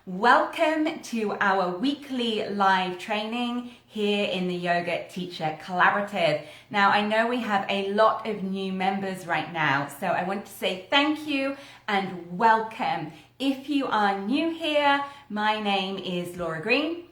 Welcome to our weekly live training here in the Yoga Teacher Collaborative. Now, I know we have a lot of new members right now, so I want to say thank you and welcome. If you are new here, my name is Laura Green.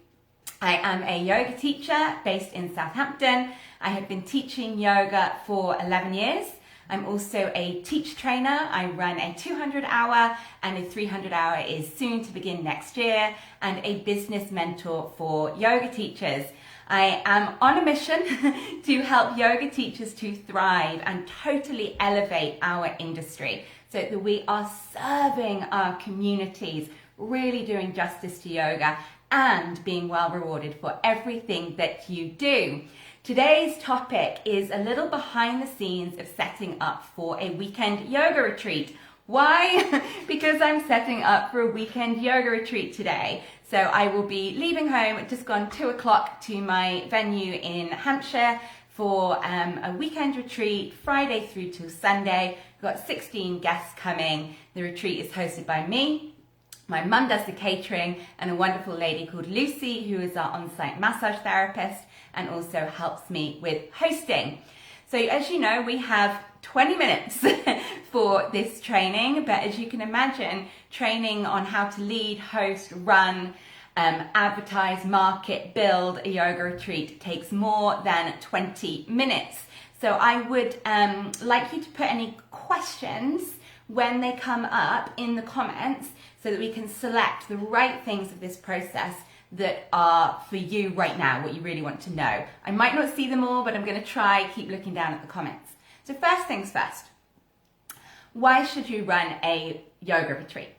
I am a yoga teacher based in Southampton. I have been teaching yoga for 11 years. I'm also a teach trainer. I run a 200-hour and a 300-hour is soon to begin next year, and a business mentor for yoga teachers. I am on a mission to help yoga teachers to thrive and totally elevate our industry so that we are serving our communities, really doing justice to yoga and being well rewarded for everything that you do. Today's topic is a little behind the scenes of setting up for a weekend yoga retreat. Why? Because I'm setting up for a weekend yoga retreat today. So I will be leaving home at just gone 2 o'clock to my venue in Hampshire for a weekend retreat, Friday through to Sunday. We've got 16 guests coming. The retreat is hosted by me. My mum does the catering, and a wonderful lady called Lucy, who is our on-site massage therapist and also helps me with hosting. So as you know, we have 20 minutes for this training, but as you can imagine, training on how to lead, host, run, advertise, market, build a yoga retreat takes more than 20 minutes. So I would like you to put any questions when they come up in the comments so that we can select the right things of this process that are for you right now, what you really want to know. I might not see them all, but I'm going to try keep looking down at the comments. So first things first, why should you run a yoga retreat?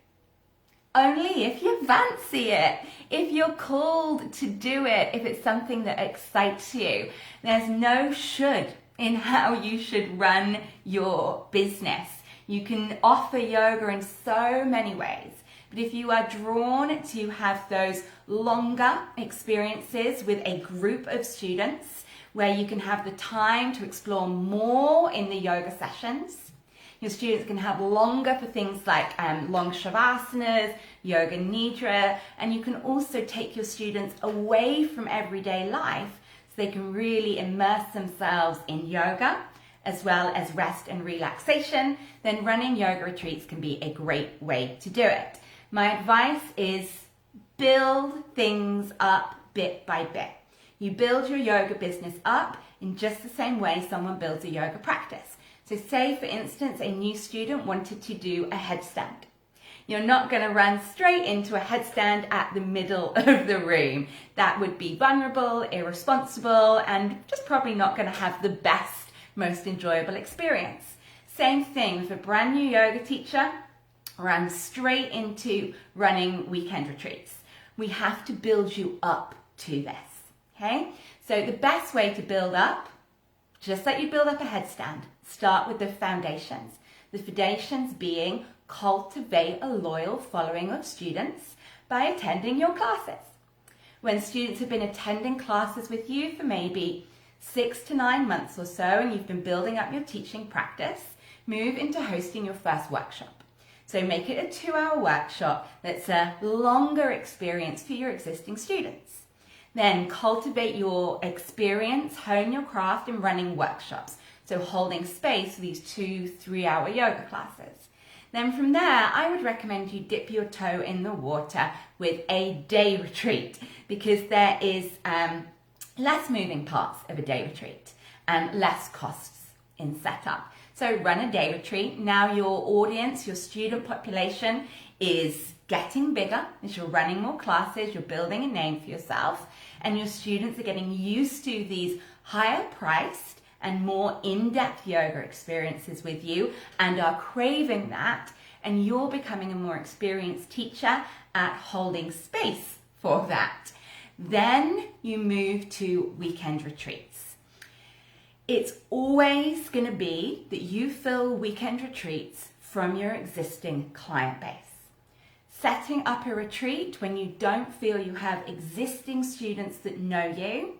Only if you fancy it, if you're called to do it, if it's something that excites you. There's no should in how you should run your business. You can offer yoga in so many ways, but if you are drawn to have those longer experiences with a group of students where you can have the time to explore more in the yoga sessions, your students can have longer for things like long shavasanas, yoga nidra, and you can also take your students away from everyday life so they can really immerse themselves in yoga as well as rest and relaxation. Then running yoga retreats can be a great way to do it. My advice is build things up bit by bit. You build your yoga business up in just the same way someone builds a yoga practice. So say, for instance, a new student wanted to do a headstand. You're not going to run straight into a headstand at the middle of the room. That would be vulnerable, irresponsible, and just probably not going to have the best, most enjoyable experience. Same thing with a brand new yoga teacher, run straight into running weekend retreats. We have to build you up to this, okay? So the best way to build up, just like you build up a headstand, start with the foundations. The foundations being cultivate a loyal following of students by attending your classes. When students have been attending classes with you for maybe 6 to 9 months or so, and you've been building up your teaching practice, move into hosting your first workshop. So make it a 2-hour workshop that's a longer experience for your existing students. Then cultivate your experience, hone your craft in running workshops. So holding space for these 2-3-hour yoga classes. Then from there, I would recommend you dip your toe in the water with a day retreat, because there is less moving parts of a day retreat and less costs in setup. So run a day retreat. Now your audience, your student population is getting bigger as you're running more classes, you're building a name for yourself, and your students are getting used to these higher priced and more in-depth yoga experiences with you and are craving that, and you're becoming a more experienced teacher at holding space for that. Then you move to weekend retreats. It's always going to be that you fill weekend retreats from your existing client base. Setting up a retreat when you don't feel you have existing students that know you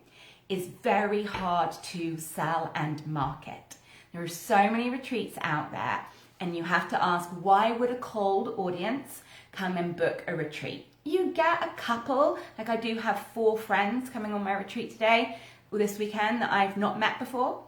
is very hard to sell and market. There are so many retreats out there, and you have to ask, why would a cold audience come and book a retreat? You get a couple, like I do have 4 friends coming on my retreat today or this weekend that I've not met before.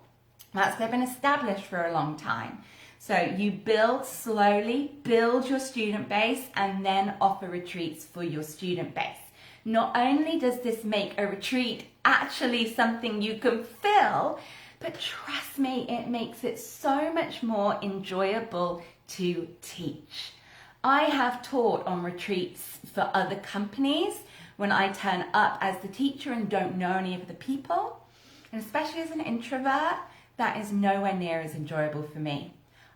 They've been established for a long time. So you build slowly, build your student base, and then offer retreats for your student base. Not only does this make a retreat actually something you can fill, but trust me, it makes it so much more enjoyable to teach. I have taught on retreats for other companies when I turn up as the teacher and don't know any of the people. And especially as an introvert, that is nowhere near as enjoyable for me.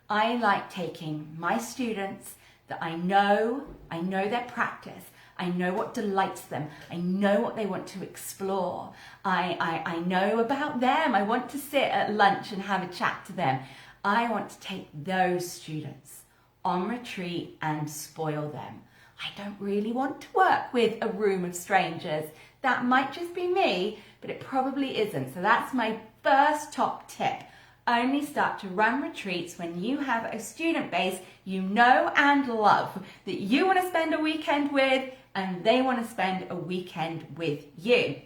I like taking my students that I know their practice, I know what delights them, I know what they want to explore, I know about them, I want to sit at lunch and have a chat to them. I want to take those students on retreat and spoil them. I don't really want to work with a room of strangers. That might just be me, but it probably isn't. So that's my first top tip. Only start to run retreats when you have a student base you know and love, that you want to spend a weekend with and they want to spend a weekend with you.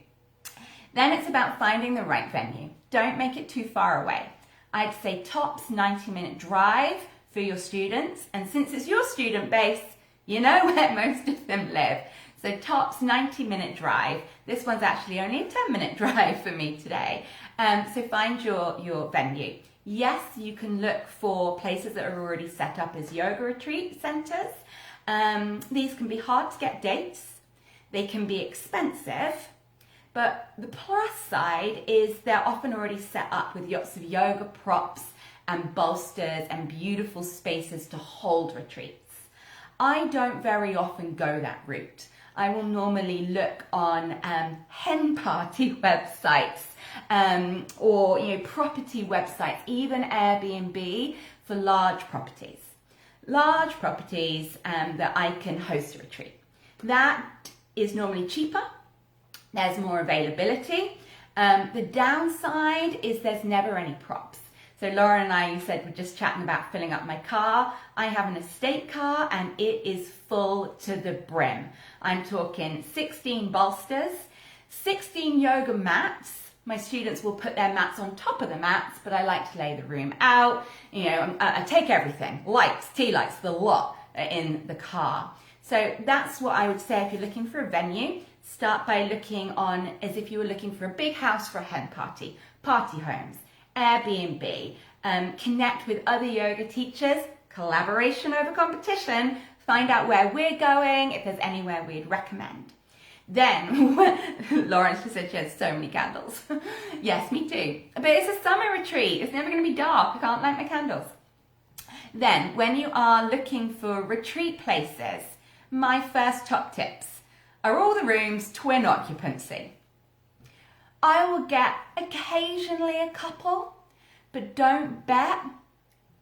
Then it's about finding the right venue. Don't make it too far away. I'd say tops 90-minute drive for your students, and since it's your student base, you know where most of them live. So tops 90-minute drive. This one's actually only a 10-minute drive for me today. So find your venue. Yes, you can look for places that are already set up as yoga retreat centers. These can be hard to get dates. They can be expensive. But the plus side is they're often already set up with lots of yoga props and bolsters and beautiful spaces to hold retreats. I don't very often go that route. I will normally look on hen party websites or property websites, even Airbnb for large properties. Large properties that I can host a retreat. That is normally cheaper. There's more availability. The downside is there's never any props. So Laura and I, you said, were just chatting about filling up my car. I have an estate car and it is full to the brim. I'm talking 16 bolsters, 16 yoga mats. My students will put their mats on top of the mats, but I like to lay the room out. I take everything, lights, tea lights, the lot in the car. So that's what I would say if you're looking for a venue. Start by looking on as if you were looking for a big house for a hen party, party homes, Airbnb, connect with other yoga teachers, collaboration over competition, find out where we're going, if there's anywhere we'd recommend. Then, Lawrence just said she has so many candles. Yes, me too. But it's a summer retreat. It's never going to be dark. I can't light my candles. Then, when you are looking for retreat places, my first top tips are all the rooms twin occupancy. I will get occasionally a couple, but don't bet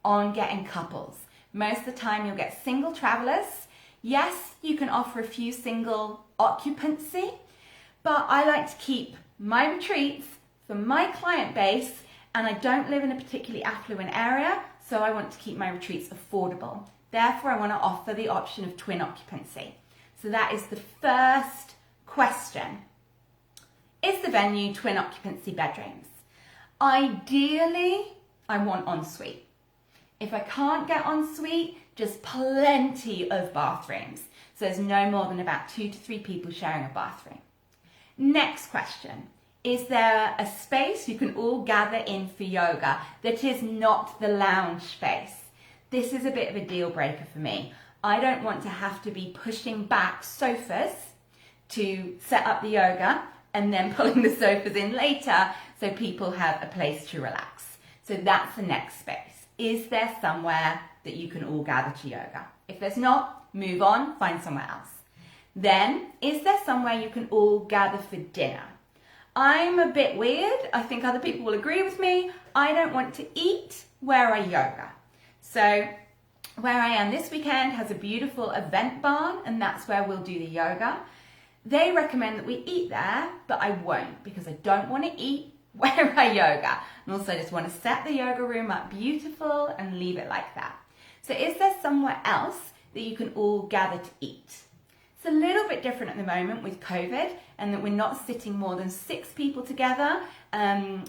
on getting couples. Most of the time you'll get single travelers. Yes, you can offer a few single occupancy, but I like to keep my retreats for my client base, and I don't live in a particularly affluent area, so I want to keep my retreats affordable. Therefore, I want to offer the option of twin occupancy. So that is the first question. Is the venue twin occupancy bedrooms? Ideally, I want ensuite. If I can't get ensuite, just plenty of bathrooms. So there's no more than about 2 to 3 people sharing a bathroom. Next question. Is there a space you can all gather in for yoga that is not the lounge space? This is a bit of a deal breaker for me. I don't want to have to be pushing back sofas to set up the yoga and then pulling the sofas in later so people have a place to relax. So that's the next space. Is there somewhere that you can all gather to yoga? If there's not, move on, find somewhere else. Then, is there somewhere you can all gather for dinner? I'm a bit weird. I think other people will agree with me. I don't want to eat where I yoga. So where I am this weekend has a beautiful event barn, and that's where we'll do the yoga. They recommend that we eat there, but I won't because I don't want to eat where I yoga. And also I just want to set the yoga room up beautiful and leave it like that. So is there somewhere else that you can all gather to eat? It's a little bit different at the moment with COVID, and that we're not sitting more than 6 people together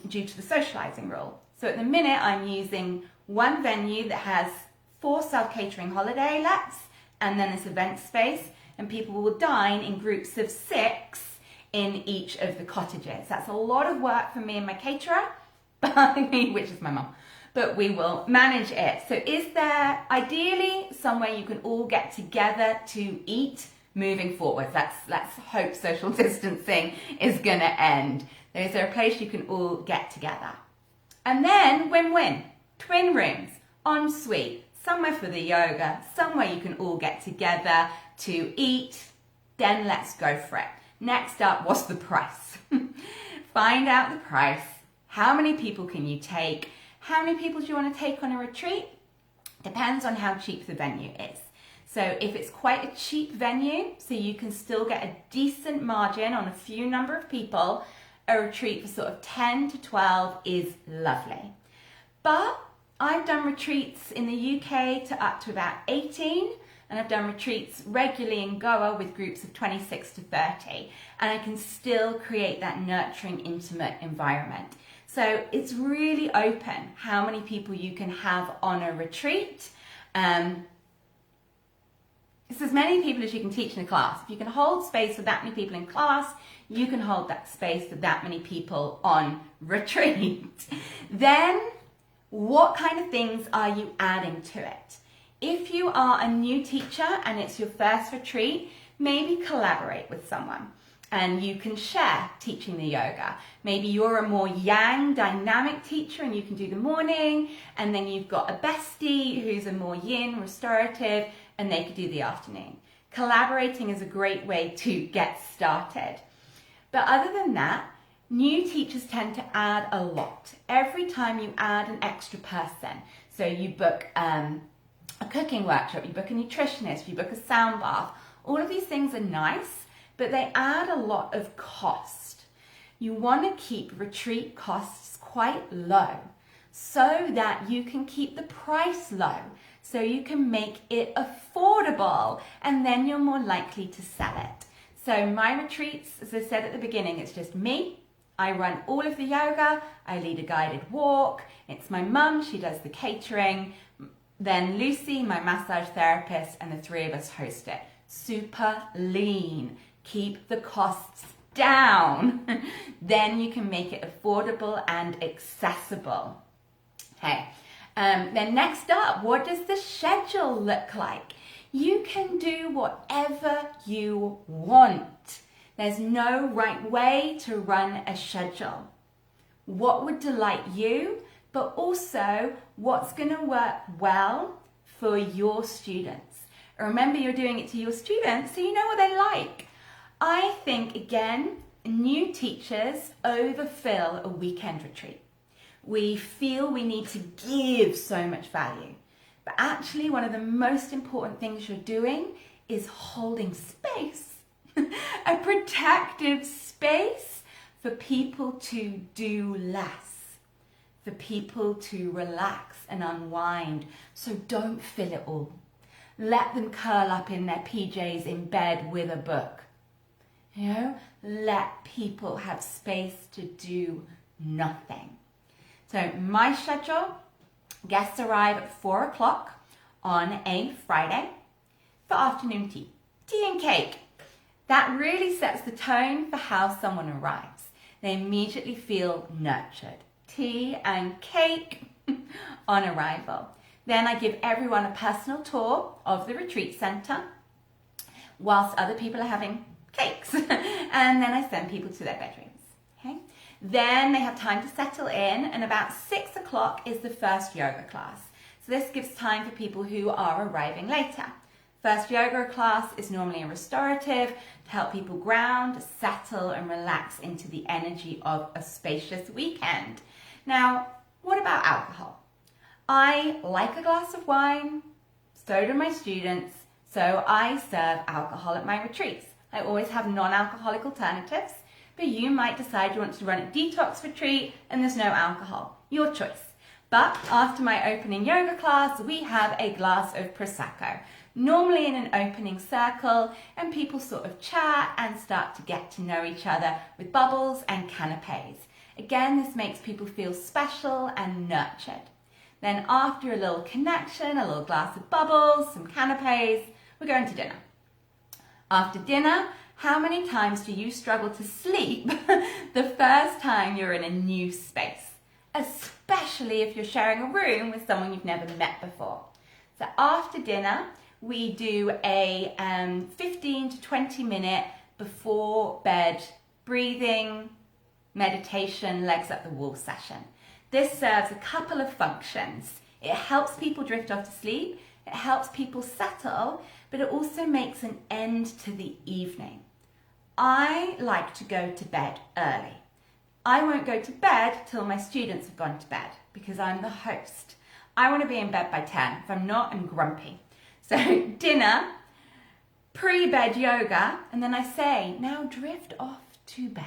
due to the socializing rule. So at the minute, I'm using one venue that has 4 self-catering holiday lets, and then this event space, and people will dine in groups of 6 in each of the cottages. That's a lot of work for me and my caterer, which is my mum, but we will manage it. So is there ideally somewhere you can all get together to eat moving forward? Let's hope social distancing is gonna end. Is there a place you can all get together? And then win-win, twin rooms, ensuite, somewhere for the yoga, somewhere you can all get together to eat. Then let's go for it. Next up, what's the price? Find out the price. How many people can you take? How many people do you want to take on a retreat? Depends on how cheap the venue is. So if it's quite a cheap venue, so you can still get a decent margin on a few number of people, a retreat for sort of 10 to 12 is lovely. But I've done retreats in the UK to up to about 18, and I've done retreats regularly in Goa with groups of 26 to 30, and I can still create that nurturing, intimate environment. So it's really open how many people you can have on a retreat. It's as many people as you can teach in a class. If you can hold space for that many people in class, you can hold that space for that many people on retreat. Then, what kind of things are you adding to it? If you are a new teacher and it's your first retreat, maybe collaborate with someone and you can share teaching the yoga. Maybe you're a more yang, dynamic teacher and you can do the morning, and then you've got a bestie who's a more yin, restorative, and they could do the afternoon. Collaborating is a great way to get started. But other than that, new teachers tend to add a lot. Every time you add an extra person, so you book a cooking workshop, you book a nutritionist, you book a sound bath, all of these things are nice, but they add a lot of cost. You want to keep retreat costs quite low so that you can keep the price low, so you can make it affordable, and then you're more likely to sell it. So my retreats, as I said at the beginning, it's just me. I run all of the yoga, I lead a guided walk, it's my mum, she does the catering, then Lucy, my massage therapist, and the 3 of us host it. Super lean, keep the costs down. Then you can make it affordable and accessible. Okay, then next up, what does the schedule look like? You can do whatever you want. There's no right way to run a schedule. What would delight you, but also what's going to work well for your students. Remember, you're doing it to your students, so you know what they like. I think, again, new teachers overfill a weekend retreat. We feel we need to give so much value. But actually, one of the most important things you're doing is holding space. A protective space for people to do less, for people to relax and unwind. So don't fill it all. Let them curl up in their PJs in bed with a book. You know, let people have space to do nothing. So my schedule, guests arrive at 4 o'clock on a Friday for afternoon tea. Tea and cake. That really sets the tone for how someone arrives. They immediately feel nurtured. Tea and cake on arrival. Then I give everyone a personal tour of the retreat centre whilst other people are having cakes. And then I send people to their bedrooms. Okay? Then they have time to settle in, and about 6 o'clock is the first yoga class. So this gives time for people who are arriving later. First yoga class is normally a restorative to help people ground, settle and relax into the energy of a spacious weekend. Now, what about alcohol? I like a glass of wine, so do my students, so I serve alcohol at my retreats. I always have non-alcoholic alternatives, but you might decide you want to run a detox retreat and there's no alcohol. Your choice. But after my opening yoga class, we have a glass of Prosecco. normally in an opening circle, and people sort of chat and start to get to know each other with bubbles and canapes. Again, this makes people feel special and nurtured. Then after a little connection, a little glass of bubbles, some canapes, we're going to dinner. After dinner, how many times do you struggle to sleep the first time you're in a new space? Especially if you're sharing a room with someone you've never met before. So after dinner, we do a 15 to 20 minute before bed breathing, meditation, legs up the wall session. This serves a couple of functions. It helps people drift off to sleep, it helps people settle, but it also makes an end to the evening. I like to go to bed early. I won't go to bed till my students have gone to bed because I'm the host. I want to be in bed by 10. If I'm not, I'm grumpy. So dinner, pre-bed yoga, and then I say, now drift off to bed.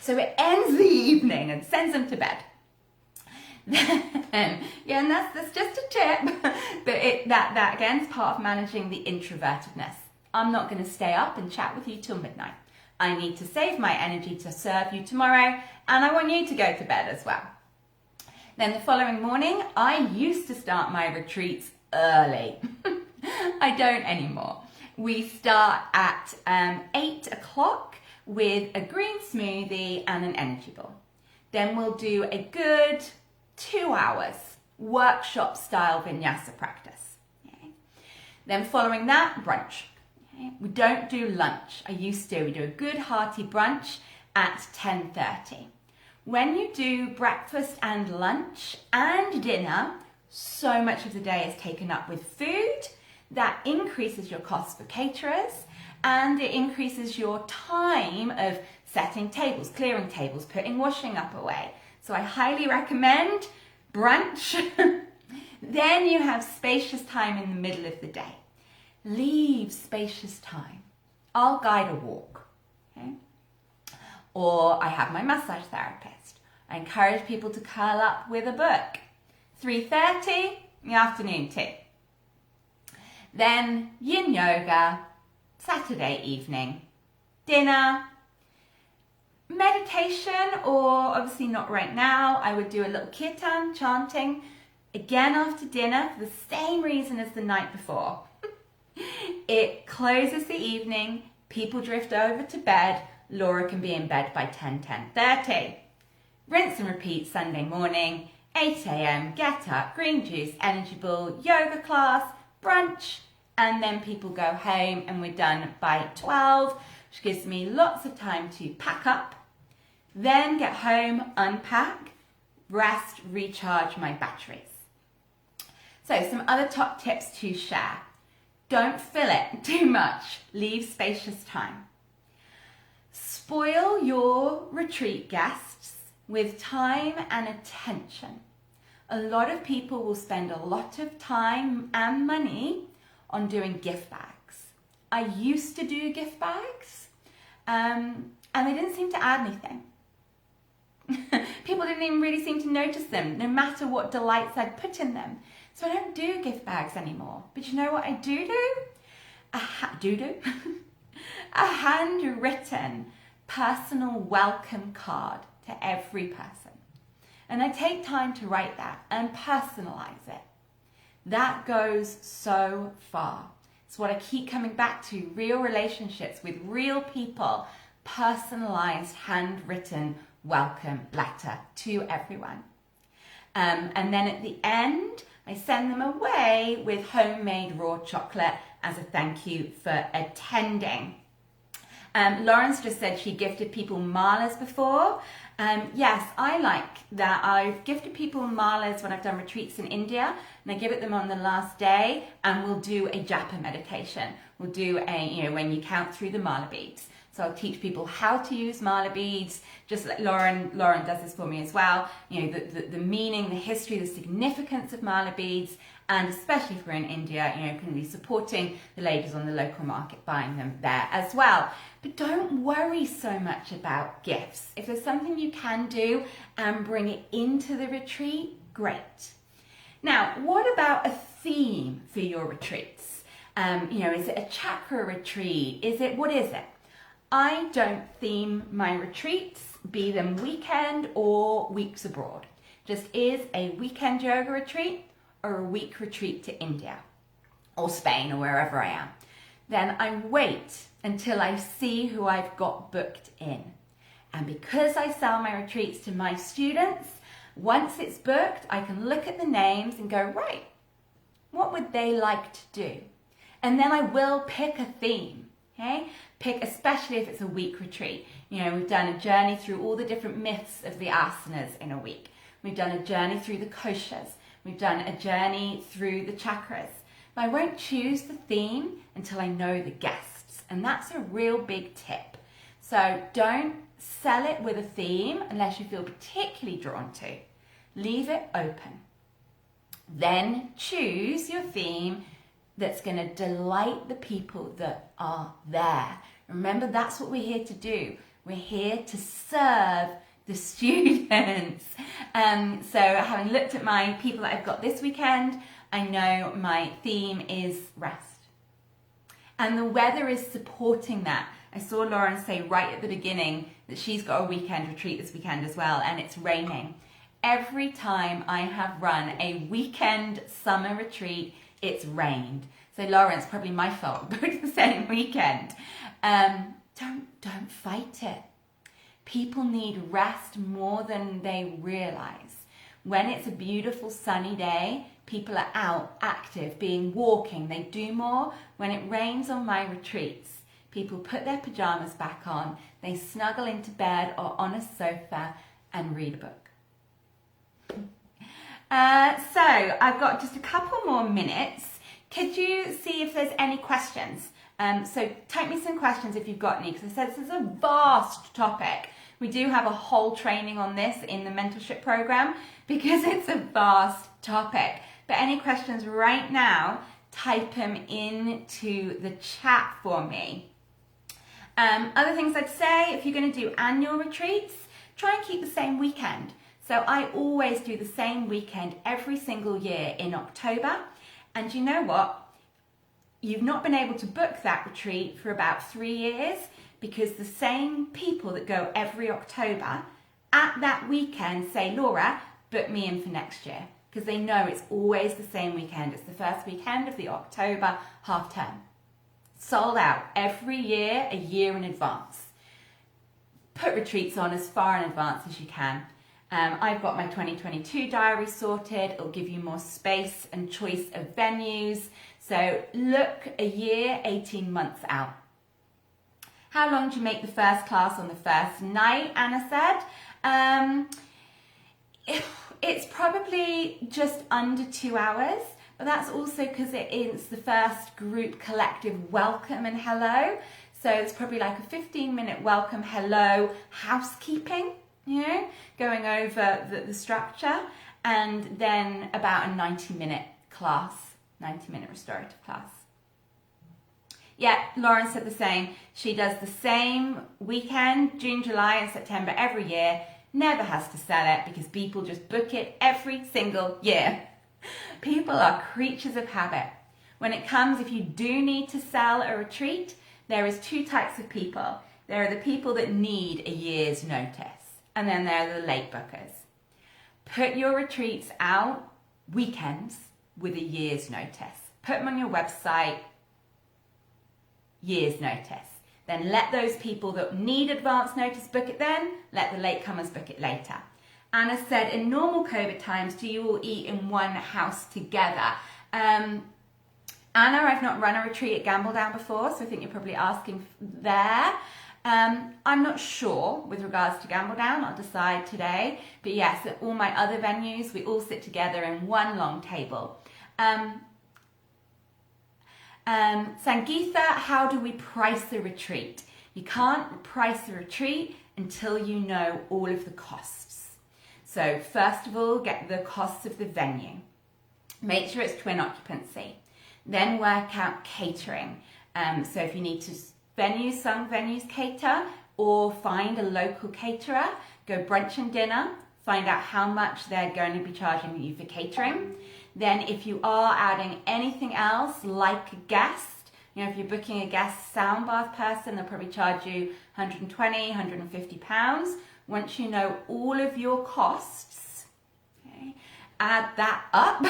So it ends the evening and sends them to bed. And that's just a tip, but that again is part of managing the introvertedness. I'm not going to stay up and chat with you till midnight. I need to save my energy to serve you tomorrow, and I want you to go to bed as well. Then the following morning, I used to start my retreats early. I don't anymore. We start at 8 o'clock with a green smoothie and an energy ball. Then we'll do a good 2 hours workshop style vinyasa practice. Okay. Then following that, brunch. Okay. We don't do lunch. I used to. We do a good hearty brunch at 10:30. When you do breakfast and lunch and dinner, so much of the day is taken up with food. That increases your cost for caterers, and it increases your time of setting tables, clearing tables, putting washing up away. So I highly recommend brunch. Then you have spacious time in the middle of the day. Leave spacious time. I'll guide a walk. Okay? Or I have my massage therapist. I encourage people to curl up with a book. 3:30, the afternoon tea. Then yin yoga, Saturday evening, dinner, meditation, or obviously not right now. I would do a little kirtan, chanting, again after dinner for the same reason as the night before. It closes the evening, people drift over to bed, Laura can be in bed by 10:30. Rinse and repeat Sunday morning, 8 a.m, get up, green juice, energy ball, yoga class, brunch, and then people go home and we're done by 12, which gives me lots of time to pack up, then get home, unpack, rest, recharge my batteries. So some other top tips to share. Don't fill it too much, leave spacious time. Spoil your retreat guests with time and attention. A lot of people will spend a lot of time and money on doing gift bags. I used to do gift bags and they didn't seem to add anything. People didn't even really seem to notice them, no matter what delights I'd put in them. So I don't do gift bags anymore. But you know what I do? A handwritten personal welcome card to every person. And I take time to write that and personalize it. That goes so far. It's what I keep coming back to, real relationships with real people, personalized, handwritten welcome letter to everyone. And then at the end, I send them away with homemade raw chocolate as a thank you for attending. Lauren's just said she gifted people malas before. Yes, I like that. I've gifted people malas when I've done retreats in India, and I give it them on the last day, and we'll do a japa meditation. We'll do when you count through the mala beads. So I'll teach people how to use mala beads, just like Lauren does this for me as well. The meaning, the history, the significance of mala beads, and especially if we're in India, can be supporting the ladies on the local market, buying them there as well. But don't worry so much about gifts. If there's something you can do and bring it into the retreat, great. Now, what about a theme for your retreats? Is it a chakra retreat? What is it? I don't theme my retreats, be them weekend or weeks abroad. Just is a weekend yoga retreat or a week retreat to India or Spain or wherever I am. Then I wait until I see who I've got booked in. And because I sell my retreats to my students, once it's booked, I can look at the names and go, right, what would they like to do? And then I will pick a theme, okay? Pick, especially if it's a week retreat. We've done a journey through all the different myths of the asanas in a week. We've done a journey through the koshas. We've done a journey through the chakras. But I won't choose the theme until I know the guests. And that's a real big tip. So don't sell it with a theme unless you feel particularly drawn to. Leave it open. Then choose your theme that's going to delight the people that are there. Remember, that's what we're here to do. We're here to serve the students. So having looked at my people that I've got this weekend, I know my theme is rest. And the weather is supporting that. I saw Lauren say right at the beginning that she's got a weekend retreat this weekend as well, and it's raining. Every time I have run a weekend summer retreat, it's rained. So Lauren, it's probably my fault, booked the same weekend. Don't fight it. People need rest more than they realize. When it's a beautiful sunny day, people are out, active, walking, they do more. When it rains on my retreats, people put their pajamas back on, they snuggle into bed or on a sofa and read a book. So I've got just a couple more minutes. Could you see if there's any questions? So type me some questions if you've got any, because I said this is a vast topic. We do have a whole training on this in the mentorship program because it's a vast topic. But any questions right now, type them into the chat for me. Other things I'd say, if you're going to do annual retreats, try and keep the same weekend. So I always do the same weekend every single year in October. And you know what? You've not been able to book that retreat for about 3 years because the same people that go every October at that weekend say, Laura, book me in for next year. Because they know it's always the same weekend. It's the first weekend of the October half term. Sold out every year, a year in advance. Put retreats on as far in advance as you can. I've got my 2022 diary sorted. It'll give you more space and choice of venues. So look a year, 18 months out. How long do you make the first class on the first night, Anna said? It's probably just under 2 hours, but that's also because it is the first group collective welcome and hello. So it's probably like a 15-minute welcome, hello, housekeeping, going over the structure, and then about a 90-minute class, 90-minute restorative class. Yeah, Lauren said the same. She does the same weekend, June, July, and September every year. Never has to sell it because people just book it every single year. People are creatures of habit. When it comes, if you do need to sell a retreat, there is 2 types of people. There are the people that need a year's notice, and then there are the late bookers. Put your retreats out weekends with a year's notice. Put them on your website, year's notice. Then let those people that need advance notice book it then, let the latecomers book it later. Anna said, in normal COVID times, do you all eat in one house together? Anna, I've not run a retreat at Gambledown before, so I think you're probably asking there. I'm not sure with regards to Gambledown, I'll decide today. But yes, at all my other venues, we all sit together in one long table. Sangeetha, how do we price the retreat? You can't price the retreat until you know all of the costs. So first of all, get the costs of the venue. Make sure it's twin occupancy. Then work out catering. So if you need to some venues cater or find a local caterer, go brunch and dinner, find out how much they're going to be charging you for catering. Then if you are adding anything else like a guest, you know, if you're booking a guest sound bath person, they'll probably charge you 120, 150 pounds. Once you know all of your costs, okay, add that up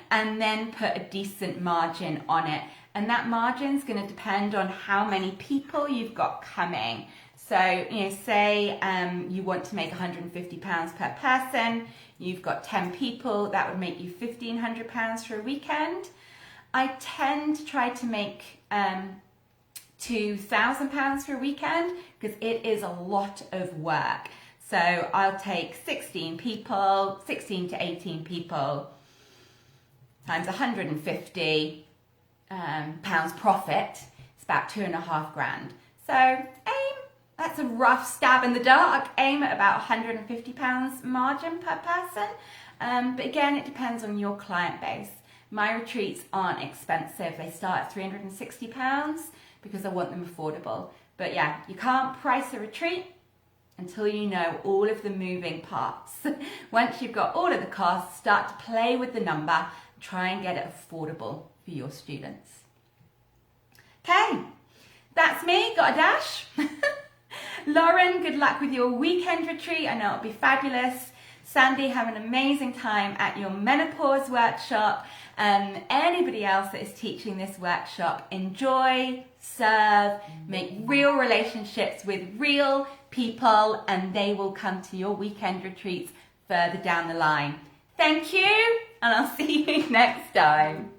and then put a decent margin on it. And that margin is going to depend on how many people you've got coming. So, you know, say you want to make £150 per person, you've got 10 people, that would make you £1,500 for a weekend. I tend to try to make £2,000 for a weekend because it is a lot of work. So I'll take 16 people, 16 to 18 people times 150 pounds profit. It's about £2,500. So aim, that's a rough stab in the dark, aim at about £150 margin per person. But again, it depends on your client base. My retreats aren't expensive. They start at £360 because I want them affordable. But yeah, you can't price a retreat until you know all of the moving parts. Once you've got all of the costs, start to play with the number, try and get it affordable for your students. Okay, that's me, got a dash. Lauren, good luck with your weekend retreat. I know it'll be fabulous. Sandy, have an amazing time at your menopause workshop. Anybody else that is teaching this workshop, enjoy, serve, make real relationships with real people, and they will come to your weekend retreats further down the line. Thank you, and I'll see you next time.